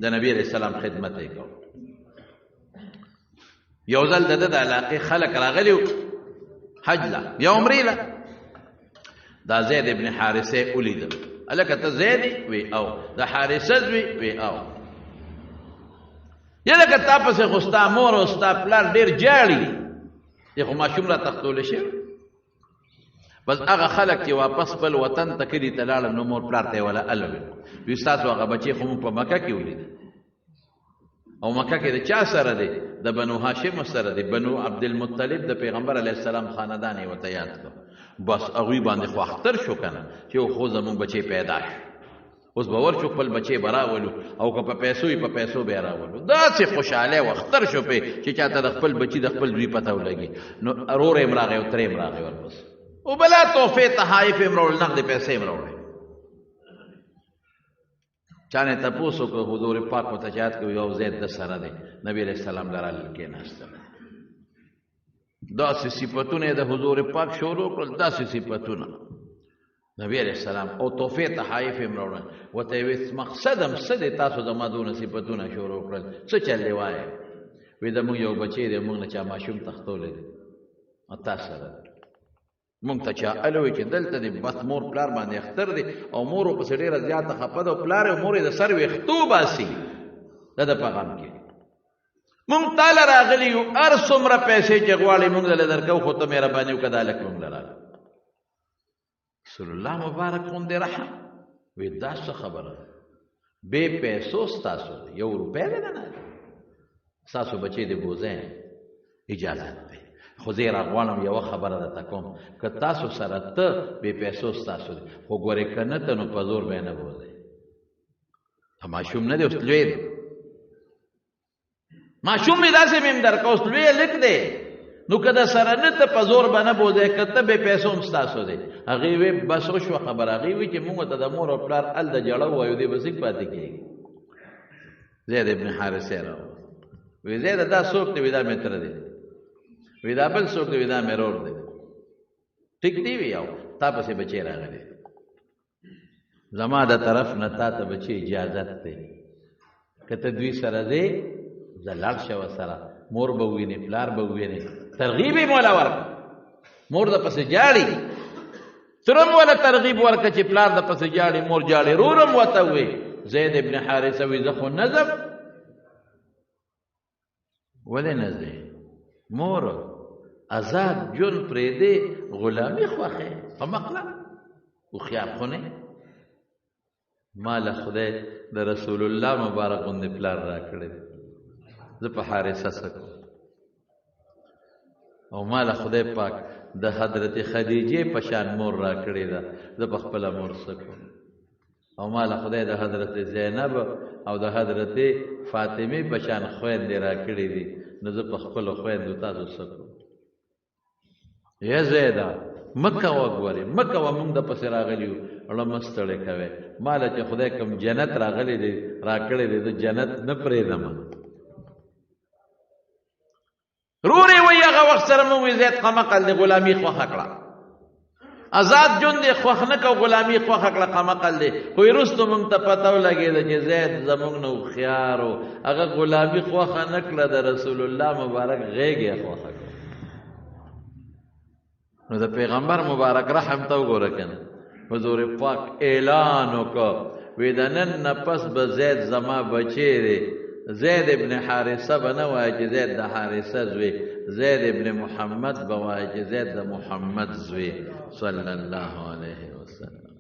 د نبی علیہ السلام خدمت یې کو یو ځل د علاقې خلک راغلی حج له یا عمرې له دا زید ابن حارثه ولیدل الکه ته زید وی او د حارثه وی او یا لکه تا پسې خو ستا مور او ستا پلار ډېر جاړي دی خو ماشوم را تختولی شي بس هغه خلک چې واپس خپل وطن ته کلي ته لاړل نو مور پلار ته یې ولا ال وي ستاسو هغه بچې خو مونږ په مکه کې ولیدل او مکه کې د چا سره دی د بنو هاشم سره دی بنو عبدالمطلب د پیغمبر علیه السلام خاندان یې ورته یاد کړ بس هغوی باندې خو اختر شو که نه چې خو زمونږ بچی پیدا شو اوس به ورشو خپل بچی به راولو او که په پیسو یې په پیسو به یې راولو داسې خوشحالی و اختر شو پې چې چاته د خپل بچي د خپل زوی پته ولګي نو رور یې هم راغی او ترې هم راغی ورپس او بلا تحفې تحایف یې هم راوړل نغدې پیسې یې هم راوړې چا نه تپوس وکړه حضور پاک ورته یاد کوي یو زید د سره دی نبی علیه السلام لرل کېناستل داسې صفتونه د حضور پاک شروع کړل داسې صفتونه نبی علیہ السلام او توفیق تحایف هم راوړل ورته یې مقصد هم څه دی تاسو زما دونه صفتونه شروع کړل څه چل دی وایه وی د مونږ یو بچی دی مونږ نه چا ماشوم تختولی دی تا سره مونږ ته چا الوی چې دلته دی بس مور پلار باندې اختر دی او مور ورپسې ډېره زیاته خفه ده او پلار یې مور یې د سر ویښتو باسي دا د په غم کې مونږ تاله راغلي یو هر څومره پیسې چې غواړې مونږ دله درکو خو ته مهرباني وکړه دا لږ مونږ له راکړه رسول الله مبارک غوندې رحم وی دا څه خبره بې پیسو ستاسو یو روپۍ ده نه ستاسو بچی د بوزین اجازت دی خو زه یې راغواړم یوه خبره درته کوم که تاسو سره ته بې پیسو ستاسو دی خو ګورې که نه ته نو په زور به یې نه بوځئ ماشوم نه دی اوس لوی دی ماشوم مې داسې مې هم درکه اوس لوی لږ دی نو که د سره نه ته په زور به نه بوځئ که ته بې پیسو هم ستاسو دی هغې وی بس وشوه خبره هغې وی چې مونږ ته د مور او پلار ال د جړه ووایو دی به څنګ پاتې کېږي زید ابن حارثې راووت وی زیده دا څوک دی وی دا مې تره دی وی دا بل څوک دی وی دا مې رور دی ټیک دی وی او تا پسې بچی راغلی زما د طرف نه تا ته بچی اجازت دی که ته دوی سره دی زه لاړ شه ورسره مور به ووینې پلار به ووینې ترغیب یې موله ورکړه مور د پسې جاړي تره م وله ترغیب ورکړه چې پلار د پسې جاړي مور جاړي رور هم ورته ووی زید ابن حارثه وی زه خو نه ځم ولې نه ځې مور آزاد ژوند پرېږدې غلامي خوښې په مقله هوښیار خو نه ما له خدای د رسول الله مبارک غوندې پلار راکړی زه په حارثه څه کوم او ما له خدای پاک د حضرت خدیجې په شان مور راکړې ده زه په خپله مور څه کوم او ما له خدای د حضرت زینب او د حضرت فاطمې په شان خویندې راکړې دي نو زه په خپلو خویندو تاسو څه کوم یا زیده مه کوه ګورې مه کوه مونږ د پسې راغلي یو اړه مه ستړی کوې ما له چې خدای کوم جنت راغلی دی راکړی دی زه جنت نه پرېږدم رورې وایي هغه وخت سره مونږ وي زید قمقل دی غلامي خوښه کړه آزاد ژوند دی خوښ نه کو غلامي خوښه کړه قمقل دی خو وروستو مونږ ته پته ولګېده چې زید زمونږ نه هوښیار و هغه غلامي خوښه نه کړه د رسول الله مبارک غېږ یې خوښه کړه نو د پیغمبر مبارک رحم ته وګوره کنه حضور پاک اعلان وکړ وی د نن نه پس به زید زما بچی دی زید ابن حارثه به نه وایي چې زید د حارثه زوی زید ابن محمد به وایي چې زید د محمد زوی صلی الله علیه وسلم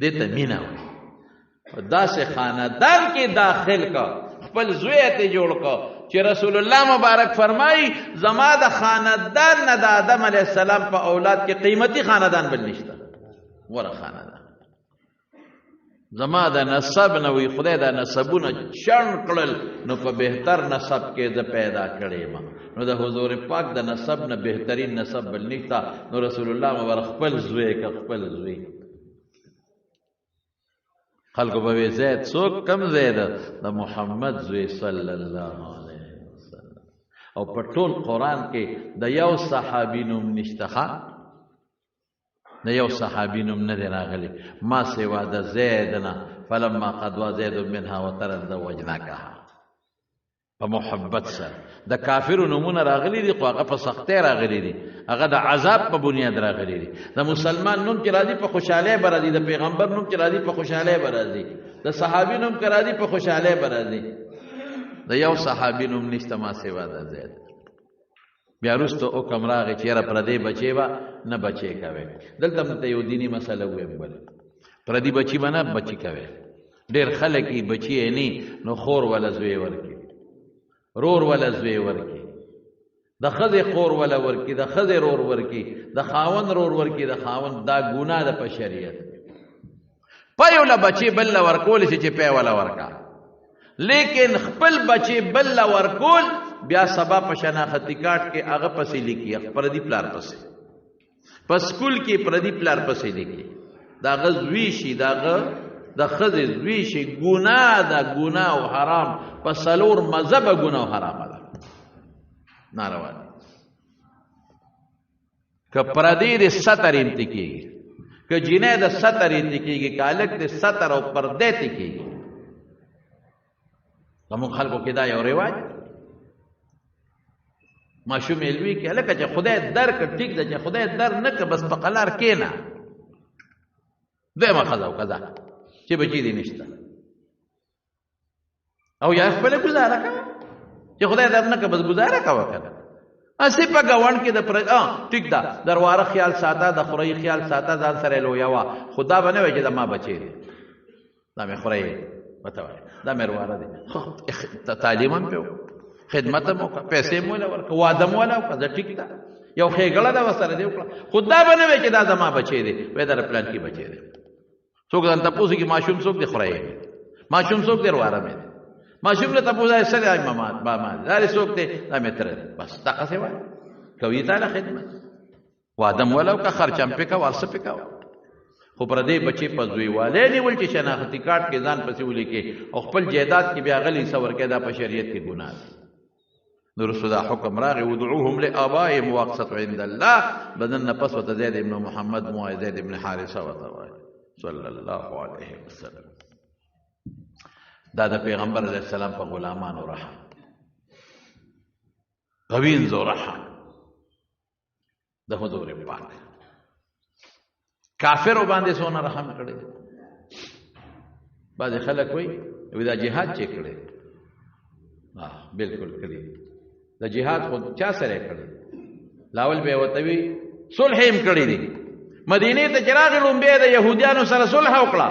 دې ته مینه وایي داسې خاندان کې داخل کا خپل زوی ته جوړ کا چې رسول الله مبارک فرمایي زما د خاندان نه د آدم علیه السلام په اولاد کې قیمتي خاندان بل نشته وره خاندان زما د نسب نه وي خدای دا نسبونه چڼ کړل نو په بهتر نسب کې زه پیدا کړی یم نو د حضور پاک د نسب نه بهترین نسب بل نشته نو رسول الله مبارک خپل زوی که خپل زوی خلکو به وی زید څوک کم زید د محمد زوی صلی الله علیه وسلم او په ټول قرآن کې د یو صحابي نوم نشته د یو صحابي نوم نه دی راغلی ما سوا د زید نه فلما قضا زید منها وطرا زوجناکها په محبت سره د کافرو نومونه راغلي دي خو هغه په سختۍ راغلي دي هغه د عذاب په بنیاد راغلي دي د مسلمان نوم چې راځي په خوشحالۍ به راځي د پیغمبر نوم چې راځي په خوشحالۍ به راځي د صحابي نوم که راځي په خوشحالۍ به راځي د یو صحابي نوم نشته ما سوا د زید بیا وروسته حکم راغی چې یاره پردی بچی به نه بچی کوئ دلته هم ته یو دیني مسله ویم بل پردي بچي به نه بچي کوئ ډېر خلک یې بچي یې نه نو خور وله زوی ورکړي رور وله زوی ورکړي د ښځې خور وله ورکړي د ښځې رور ورکړي د خاوند رور ورکړي د خاوند دا ګناه ده په شریعت په یو له بچي بل له ورکولی شي چې پی وله ورکړه لیکن خپل بچي بل له ورکول بیا سبا په شناختی کارت کې هغه پسې لیکي پردي پلار پسې په سکول کې پردي پلار پسې لیکي د هغه زوی شي د هغه د ښځې زوی شي ګناه ده ګناه او حرام په څلور مذهبه ګناه او حرامه ده ناروا ده که پردي د ستر انتې کېږي که جینۍ د ستر انتې کېږي که هلک د ستر او پردې ته کېږي زموږ خلکو کې دا یو رواج ماشوم علوي کې هلکه چې خدای درکړ ټیک ده چې خدای در نه کړ بس په قلار کېنه دویمه ښځه وکړه چې بچي دې نشته او یا خپله ګزاره کوه چې خدای در نه کړ بس ګزاره کوه که نه اسی په ګاونډ کې د ټیک ده درواره خیال ساته د خورۍ خیال ساته ځان سره لویه وه خو دا به نه وایي چې دا ما بچی دی دا مې خورۍ ورته وایي دا مې رواره دی تعلیم هم پې خدمت هم وکړه پیسې مو وله ورکړه واده مو وله وکړه دا ټیک ده یو ښېګړه ده ورسره دې وکړه خو دا به نه وایي چې دا زما بچی دی وایي دا د پلانکي بچی دی څوک ځان تپوس کړي ماشوم څوک دی خورۍ مې ماشوم څوک دی رواره مې دی ماشوم له تپوس دی څه دی بابا دا څوک دی دا مې تره دی بس دقسې وایي کوي تعالی خدمت واده مو وله وکړه خرچ هم پې کوه هر څه پې کوه خو پردې بچې په زویوالی نیول چې شناختي کارت کې ځان پسې ولیکې او خپل جایداد کې بیا غلی حصه ورکوې دا په شریعت کې ګناه ده نو رسول دا حکم راغی ودعوهم لآبائهم واقسطوا عند الله بدن نه پس ورته زید ابن محمد مو زید ابن حارثه ورته وایي صلی الله علیه وسلم دا د پیغمبر علیه السلام په غلامانو رحم قوین ذو رحم د حضور پاک کافرو باندې سونه رحم کړي بعض خلک وایي دا جهاد چې کړي بالکل کړي د جهاد خو چا سره کړي لاول به ورته وي صلح هم کړی دی مدینې ته چې راغی لومبی د یهودیانو سره صلح وکړه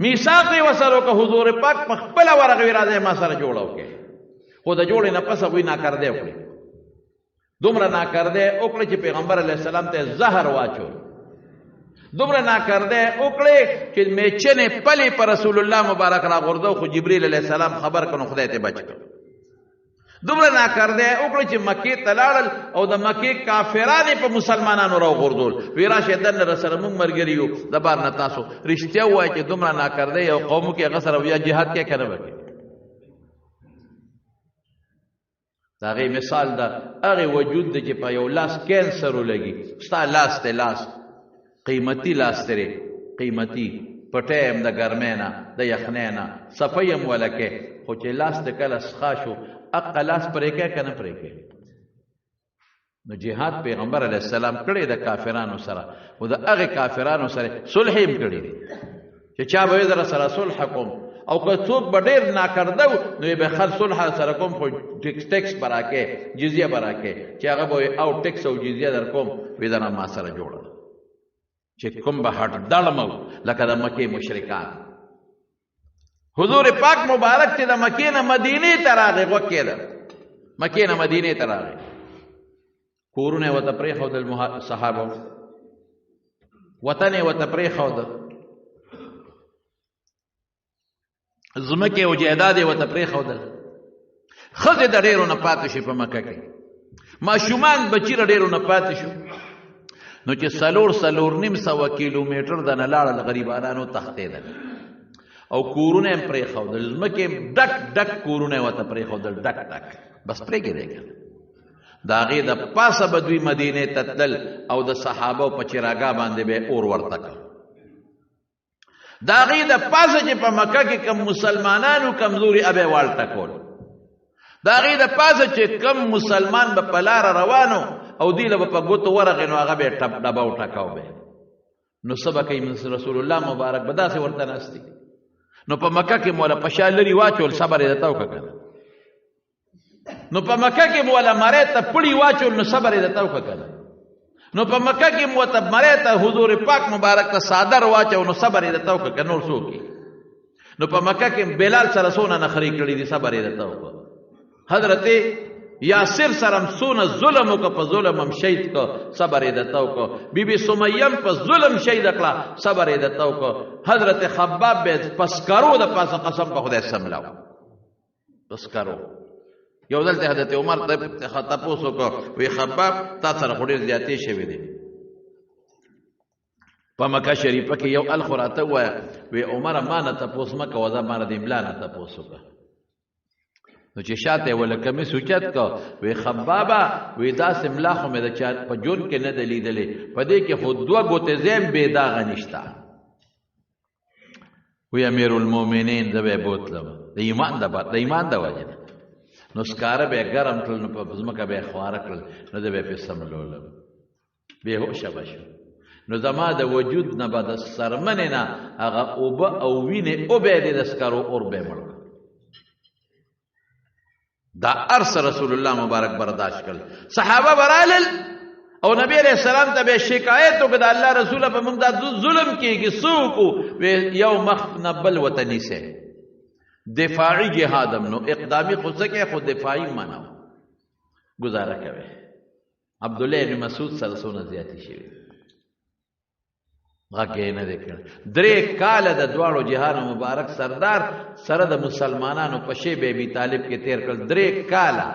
میثاق یې ورسره وکړه حضور پاک په خپله ورغوي راځئ ما سره جوړه وکړئ خو د جوړې نه پس هغوی ناکردی وکړي دومره ناکرده وکړه چې پیغمبر علیه السلام ته زهر واچو دومره ناکرده وکړې چې میچنې پلې پر رسول الله مبارک راغورځو خو جبریل علیه السلام خبر کړو خدای ته بچ کړ دومره ناکرده وکړه چې مکې ته لاړل او د مکې کافرانې په مسلمانانو راوغورځول وی راشئ دننه رسره موږ ملګري یو د بار نه تاسو رښتیا ووایئ چې دومره ناکرده یو قومو کې هغه سره بیا جهاد کې که نه به دا غي مثال دا هغه وجود دی چې په یو لاس کینسر ولګي ستا لاس ته لاس قیمتي لاس ترې قیمتي پټیم د ګرمۍ نه د یخنۍ نه صفۍ هم ولکې خو چې لاس ته کله سخا شو اقه لاس پرې کې که نه پرې کې نو جهاد پیغمبر علیه السلام کړی د کافرانو سره او د هغې کافرانو سره صلح هم کړی دی چې چا به در سره صلح کوم او که څوک به ډېر ناکرده و نو یې به خر صلح سره کوم خو ټیکس به راکې جزیه به راکې چې هغه به او ټیکس او جزیه در کوم وی دنه ما سره جوړه چې کوم به هټ ډړم لکه د مکې مشرکان حضور پاک مبارک چې د مکې نه مدینې ته راغی غوږ کېده مکې نه مدینې ته راغی کورونه یې ورته پرېښودل صحابه وطن یې ورته پرېښوده ځمکې او جایداد یې ورته پرېښودل ښځې د ډېرو نه پاتې شي په مکه کې ماشومان بچي د ډېرو نه پاتې شو نو چې څلور نیم سوه کیلومیټر د نه لاړل غریبانانو تښتېدل او کورونه یې پرېښودل ځمکې ډک ډک کورونه یې ورته پرېښودل ډک ډک بس پرېږدی که د هغې د پاسه به دوی مدینې ته تلل او د صحابو په چراګاه باندې به اور ورته کړ د هغې د پاسه چې په مکه کې کم مسلمانانو کمزوري ابې والټه کول د هغې د پاسه چې کم مسلمان به په لاره روانو او دی له به په ګوتو ورغې نو هغه به یې ټپ ډبه وټکاو به نو څه به کوي رسول الله مبارک به داسې ورته ناستي نو په مکه کې موله په شا لرې واچول صبر یې درته وکړه که نه نو په مکه کې موله مرۍ ته پړي واچول نو صبر یې درته وکړه که نه نو په مکه کې مو ته مرۍ ته حضور پاک مبارک ته صادر واچو نو صبر یې درته وکړه که نور څوک نو په مکه کې بلال سره څونه نخرې کړي دي صبر یې درته وکړه حضرت یاسر سره څونه ظلم وکړه په ظلم هم شهید کړه صبر یې درته وکړه بیبي سمیه په ظلم شهیده کړه صبر یې درته وکړه حضرت خباب به په سکرو د پاسه قسم په خدای سملاو په سکرو یو دلته حضرت عمر ته تپوس وکړه وی خباب تا سره خو ډېر زیاتې شوي دي په مکه شریفه کې یو الخو راته ووایه وی عمره ما نه تپوس مه کوه زه ما نه د املا نه تپوس وکړه نو چې شاته یې وله کمیس اوچت کړه وی خبابه وی داسې ملا خو مې د چا په ژوند کې نه ده لیدلې په دې کې خو دوه ګوتې زیم بې داغه نشته وی امیر المؤمنین زه به یې بوتلم د ایمان د وجې نه نو سکاره به یې ګرم کړل نو په ځمکه به یې خواره کړل نو ده به یې پې سملولم بېهوشه به شو نو زما د وجود نه به د څرمنې نه هغه اوبه او وینې وبې دې د سکرو اور به یې مړ کړ دا ارس رسول الله مبارک برداشت کړل صحابه برالل او نبی علیہ السلام ته به شکایت وکړه د الله رسول په موږ دا ظلم کېږي څوک یو مخ نه بل ورته نیسئ دفاعي جهادم نو اقدامي خو څه کوي خو دفاعي معنا ګزاره کوي عبدالله بن مسعود سره څونه زیاتې شوي غږ یې نه دی کړی 3 کاله د دواړو جهانو مبارک سردار سره د مسلمانانو په شی به ابي طالب کې تیر کړل 3 کاله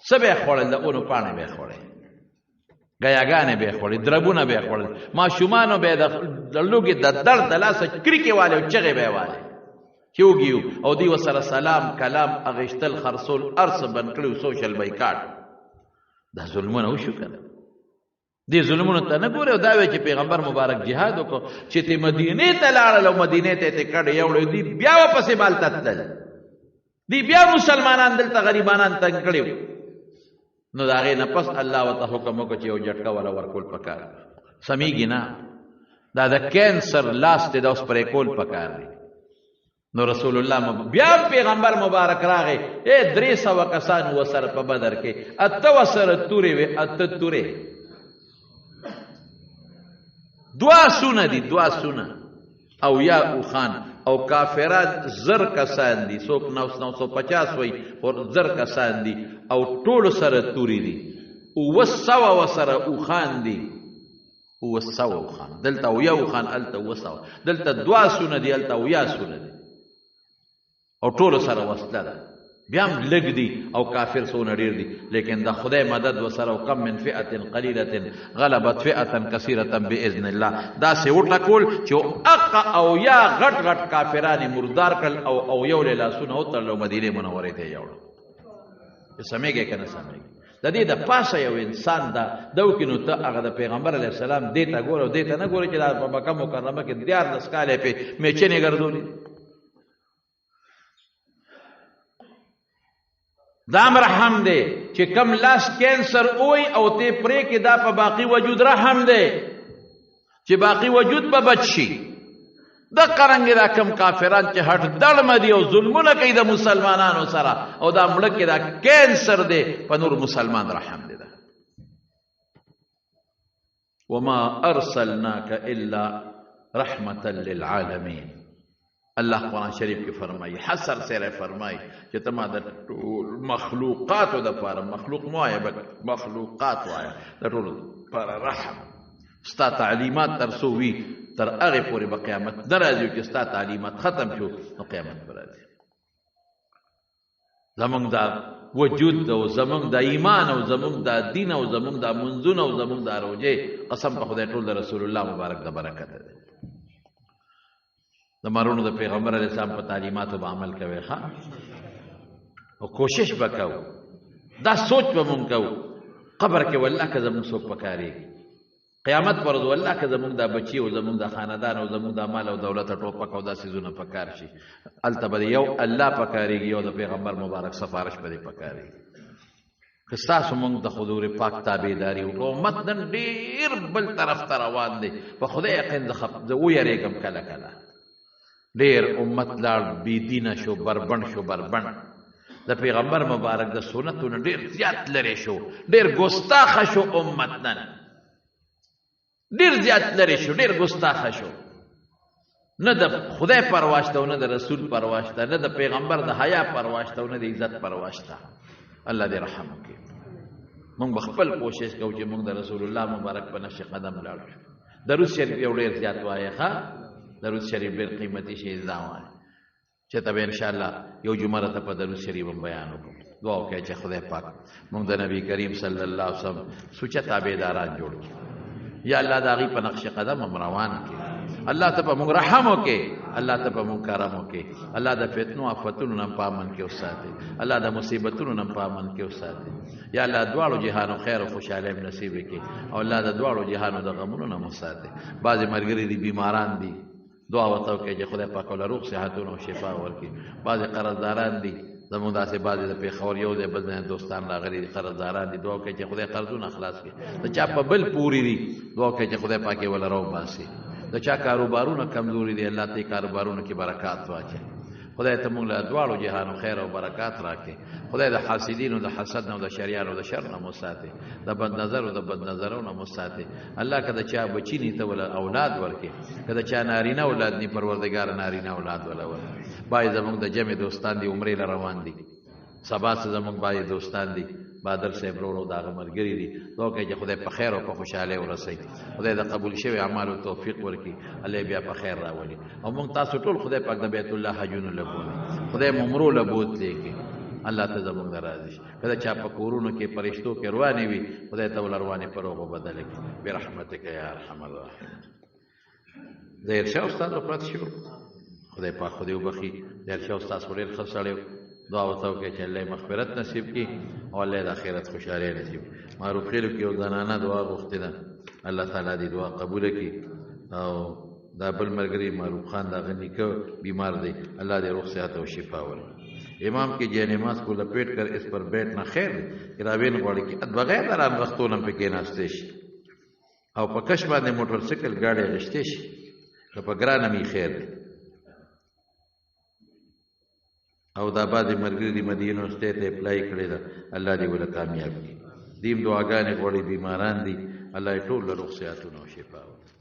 څه به یې خوړل د اونو پاڼې به یې خوړې ګیاګانې به یې خوړې دربونه به یې خوړل ماشومانو به یې د لوږې د درد د لاسه کریکې والې او چغې به یې والې کیوګیو او دی وسره سلام کلام اغشتل خرصول ارس بن کړو سوشل بایکاټ دا ظلمونه وشو کنه دې ظلمونو ته نه ګوره دا وی چې پیغمبر مبارک جهاد وکړو چې ته مدینه ته لاړل او مدینه ته کډ یوړې دی بیا واپسې مال تتل دی بیا مسلمانان دلته غریبانان تنگ کړیو نو دا غي نه پس الله وتعالى حکم وکړ چې یو جټکا ولا ورکول پکار سميږي نه دا د کینسر لاس ته د اوس پرې کول پکار دی نو رسول الله بیا پیغمبر مبارک راغی 300 کسان وسر په بدر کې اته وسر توري وي اته توري دوا سونه او یا او خان او کافرات زر کسان دي څوک 950 وي او زر کسان دي او ټول سره توري دي او وسوا وسره او خان دي او وسوا او خان دلته او یا او خان الته وسوا دلته دوا سونه دي الته او یا سونه دي او ټول سره وسله ده بیا هم لږ دي او کافر څونه ډېر دي لیکن د خدای مدد وسره او کم من فئه قلیله غلبت فئه کثیره باذن الله دا سه وټکول چې اق او یا غټ غټ کافرانه مردار کړل او یو له لاسونه او تر مدینه منوره ته یوړ سمېږي کنه سمېږي د دې د پاسه یو انسان دا دوکینو ته هغه د پیغمبر علی السلام دې ته ګورو دې ته نه ګورو چې په مکه مکرمه کې دیار د سکاله په میچنه ګرځولې دام رحم دے چې کم لاس کینسر اوئی او تے پرے کې دا په باقی وجود رحم دے چې باقی وجود به بچي د قرنګ دا کم کافران چې هټ دړ مدي او ظلمونه کوي د مسلمانانو سره او دا ملک کې دا کینسر دے په نور مسلمان رحم دے دا وما ارسلناک الا رحمتا للعالمین اللہ قرآن شریف کی فرمائی حسر سره فرمائی چې تما د مخلوقات د پاره مخلوق مو آیا مخلوقات وایا د ټول پر رحم ستا تعلیمات ترسو وی تر هغه پورې په قیامت درځي چې ستا تعلیمات ختم شو نو قیامت راځي زمونږ دا وجود او زمونږ د ایمان او زمونږ د دین او زمونږ د منځونو او زمونږ د روزه قسم په خدای ټول د رسول الله مبارک د برکت ده د مارونو د پیغمبر علیه السلام په تعلیماتو به عمل کوي ښا او کوشش وکاو دا سوچ به مونږ کوو قبر کې والله که زمونږ څوک پکاري قیامت پر ورځ والله که زمونږ دا بچي او زمونږ د خاندان او زمونږ د مال او دولت ټوپک او دا سيزونه پکار شي الته به یو الله پکاريږي او د پیغمبر مبارک سفارش به پکاري خستاسو مونږ د حضور پاک تابعداري او امت نن ډیر بل طرف ته روان دي په خدای یقین زه ویریږم کله کله ډیر امت لاړ بی دینه شو بربند شو بربند د پیغمبر مبارک د سنتونو ډیر زیات لري شو ډیر ګستاخه شو امت نن ډیر زیات لري شو ډیر ګستاخه شو نه د خدای پرواشته نه د رسول پرواشته نه د پیغمبر د حیا پرواشته نه د عزت پرواشته الله دې رحم وکړي موږ خپل کوشش کوو چې موږ د رسول الله مبارک په نقش قدم لاړ شو درود شریف یو ډیر زیات وایي ښا درود شریف ډېر قیمتي شی دا وایي چې ته به ان شاء الله یو جمعه ته په درود شریف بیان وکړو دعا وکړئ چې خدای پاک موږ د نبی کریم صلی الله علیه وسلم سوچه تابعداران جوړ کړي یا الله دا غي په نقش قدم روان کړي الله ته په موږ رحم وکړي الله ته په موږ کرم وکړي الله د فتنو آفتونو نه پامن کې وساتي الله د مصیبتونو نه پامن کې وساتي یا الله دواړو جهانو خیر او خوشاله نصیب کړي او الله د دواړو جهانو د غمونو نه وساتي بعضی مرګري دي بیماران دي دعا وتاو کې چې خدای پاک ول روغ صحتونو او شفا ورکړي بعضی قرضداران دي زموږ داسې بعضې د پېښور یو ځای بل ځای دوستان راغلي دي قرضداران دي دعا کوي چې خدای قرضونه خلاص کړي د چا په بل پورې دي دعا کوي چې خدای پاکې وله راوباسي د چا کاروبارونه کمزوري دي الله ته کاروبارونو کې برکات واچوي خدای ته موږ له دواړو جهانو خیر او برکات راکړي خدای د حاسدینو د حسد نه او د شریانو د شر نه مو ساتي د بد نظر او د بد نظرو نه مو ساتي الله که د چا بچی نی ته ولا اولاد ورکړي که د چا نارینه اولاد نی پروردګار نارینه اولاد ولا ورکړي بای زموږ د جمع دوستان دي عمرې له روان دي سبا څه زموږ بای دوستان دي بادر صاحب ورو دغه مرګري دي دعا کوي چې خدای په خیر او په خوشاله ورسوي خدای د قبول شوی اعمالو توفیق ورکړي الله بیا په خیر راولي او موږ تاسو ټول خدای پاک د بیت الله حجونو لګوي خدای ممرو لبوت لګي الله ته زموږ راضي کله چا په کورونو کې پرشتو کې رواني وي خدای ته ول رواني پروغه بدل کړي برحمتک یا ارحم الراحمین زیر شاه استاد پرات شو خدای پاک خدای وبخي زیر شاه استاد ورې خسړیو دعا وتاو کې چې الله مغفرت نصیب کړي او الله د آخرت خوشاله نصیب معروف خیرو کې او زنانه دعا غوښتي ده الله تعالی دې دعا قبول کړي او دا بل مرګري معروف خان دا غني کو بیمار دی الله دې روغ صحت او شفا ورکړي امام کی جے نماز کو لپیٹ کر اس پر بیٹھنا خیر راوین غوړي کې بغیر دران وختونه په کې ناشته شي او په کش باندې موټر سایکل گاډي غشته شي په ګرانه می خیر دی او دا بعد مرګري دی مدینه سټیټ اپلای کړی دا الله دې ول کامیاب کړي دیم دعاګانې غوړي بیماران دي الله ټول له روغ صحت او شفا ورکړي